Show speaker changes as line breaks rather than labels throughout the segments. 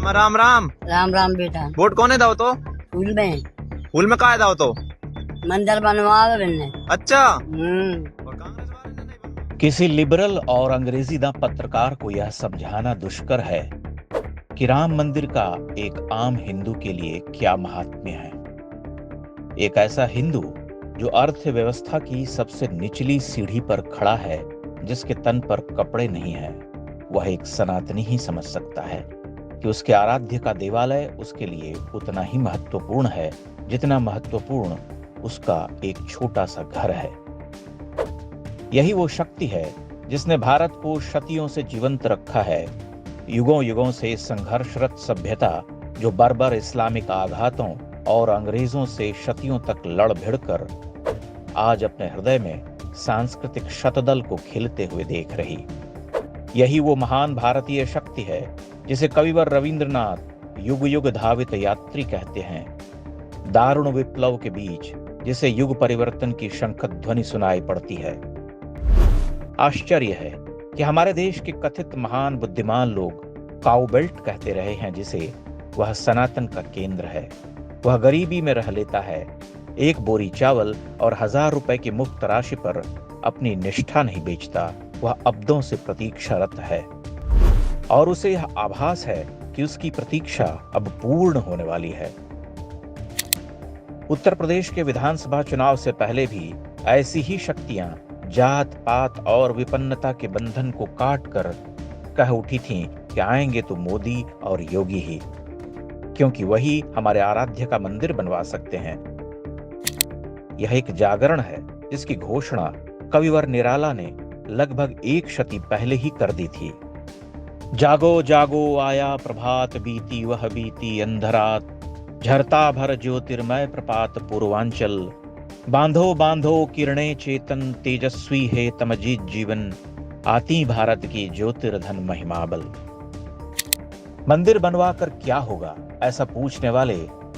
राम राम।
राम राम बेटा।
वोट कौन दाओ तो?
फूल में
फूल में का दाओ तो?
मंदिर बनवा बनने।
अच्छा।
हम्म।
और कांग्रेस वाले ने नहीं बनवाया।
किसी लिबरल और अंग्रेजीदा पत्रकार को यह समझाना दुष्कर है कि राम मंदिर का एक आम हिंदू के लिए क्या महात्म्य है। एक ऐसा हिंदू जो अर्थव्यवस्था की सबसे निचली सीढ़ी पर खड़ा है, जिसके तन पर कपड़े नहीं है, वह एक सनातनी ही समझ सकता है कि उसके आराध्य का देवालय उसके लिए उतना ही महत्वपूर्ण है जितना महत्वपूर्ण उसका एक छोटा सा घर है। यही वो शक्ति है जिसने भारत को शतियों से जीवंत रखा है। युगों युगों से संघर्षरत सभ्यता जो बर्बर इस्लामिक आघातों और अंग्रेजों से शतियों तक लड़ भिड़कर आज अपने हृदय में सांस्कृतिक शतदल को खिलते हुए देख रही। यही वो महान भारतीय शक्ति है जिसे कविवर रविंद्रनाथ युग युग धावित यात्री कहते हैं। दारुण विप्लव के बीच जिसे युग परिवर्तन की शंखत ध्वनि सुनाई पड़ती है। आश्चर्य है कि हमारे देश के कथित महान बुद्धिमान लोग काउ बेल्ट कहते रहे हैं जिसे, वह सनातन का केंद्र है। वह गरीबी में रह लेता है, एक बोरी चावल और 1000 रुपए की मुफ्त राशि पर अपनी निष्ठा नहीं बेचता। वह अब्दों से प्रतीक्षारत है और उसे यह आभास है कि उसकी प्रतीक्षा अब पूर्ण होने वाली है। उत्तर प्रदेश के विधानसभा चुनाव से पहले भी ऐसी ही शक्तियां जात पात और विपन्नता के बंधन को काटकर कह उठी थीं कि आएंगे तो मोदी और योगी ही, क्योंकि वही हमारे आराध्य का मंदिर बनवा सकते हैं। यह एक जागरण है जिसकी घोषणा कविवर निराला ने लगभग एक शती पहले ही कर दी थी। जागो जागो आया प्रभात बीती वह बीती अंधरात, झरता भर ज्योतिर्मय प्रपात पूर्वांचल, बांधो बांधो किरणें चेतन तेजस्वी है तमजीत जीवन, आती भारत की ज्योतिर्धन महिमाबल। मंदिर बनवाकर क्या होगा, ऐसा पूछने वाले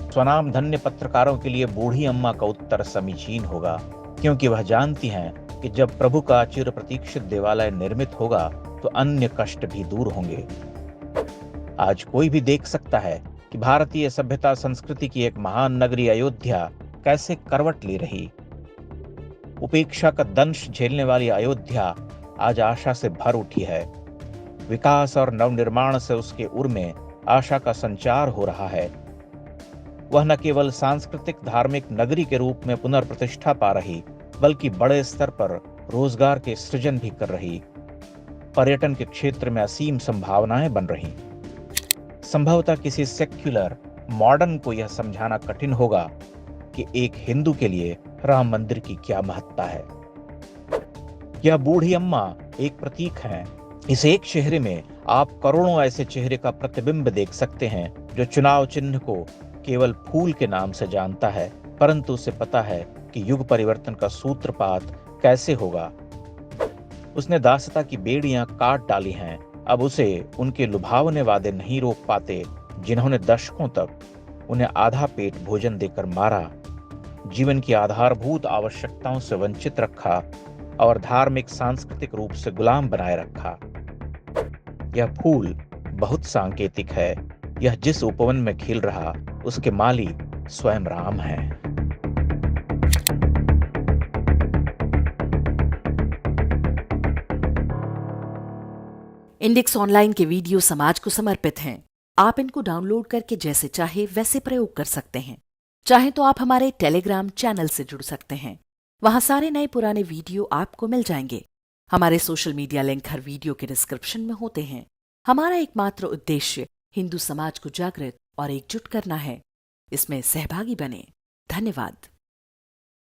स्वनाम धन्य पत्रकारों के लिए बूढ़ी अम्मा का उत्तर समीचीन होगा, क्योंकि वह जानती हैं कि जब प्रभु का चिर प्रतीक्षित देवालय निर्मित होगा तो अन्य कष्ट भी दूर होंगे। आज कोई भी देख सकता है कि भारतीय सभ्यता संस्कृति की एक महान नगरी अयोध्या कैसे करवट ले रही। उपेक्षा का दंश झेलने वाली अयोध्या आज आशा से भर उठी है। विकास और नवनिर्माण से उसके उर में आशा का संचार हो रहा है। वह न केवल सांस्कृतिक धार्मिक नगरी के रूप में पुनर्प्रतिष्ठा पा रही, बल्कि बड़े स्तर पर रोजगार के सृजन भी कर रही। पर्यटन के क्षेत्र में असीम संभावनाएं बन रही। संभवतः किसी सेक्युलर मॉडर्न को यह समझाना कठिन होगा कि एक हिंदू के लिए राम मंदिर की क्या महत्ता है। यह बूढ़ी अम्मा एक प्रतीक है। इस एक चेहरे में आप करोड़ों ऐसे चेहरे का प्रतिबिंब देख सकते हैं जो चुनाव चिन्ह को केवल फूल के नाम से जानता है, परंतु उसे पता है कि युग परिवर्तन का सूत्रपात कैसे होगा। उसने दासता की बेड़ियां काट डाली हैं। अब उसे उनके लुभावने वादे नहीं रोक पाते जिन्होंने दशकों तक उन्हें आधा पेट भोजन देकर मारा, जीवन की आधारभूत आवश्यकताओं से वंचित रखा और धार्मिक सांस्कृतिक रूप से गुलाम बनाए रखा। यह फूल बहुत सांकेतिक है। यह जिस उपवन में खिल रहा उसके माली स्वयं राम हैं।
इंडेक्स ऑनलाइन के वीडियो समाज को समर्पित हैं। आप इनको डाउनलोड करके जैसे चाहे वैसे प्रयोग कर सकते हैं। चाहे तो आप हमारे टेलीग्राम चैनल से जुड़ सकते हैं। वहां सारे नए पुराने वीडियो आपको मिल जाएंगे। हमारे सोशल मीडिया लिंक हर वीडियो के डिस्क्रिप्शन में होते हैं। हमारा एकमात्र उद्देश्य हिंदू समाज को जागृत और एकजुट करना है। इसमें सहभागी बने। धन्यवाद।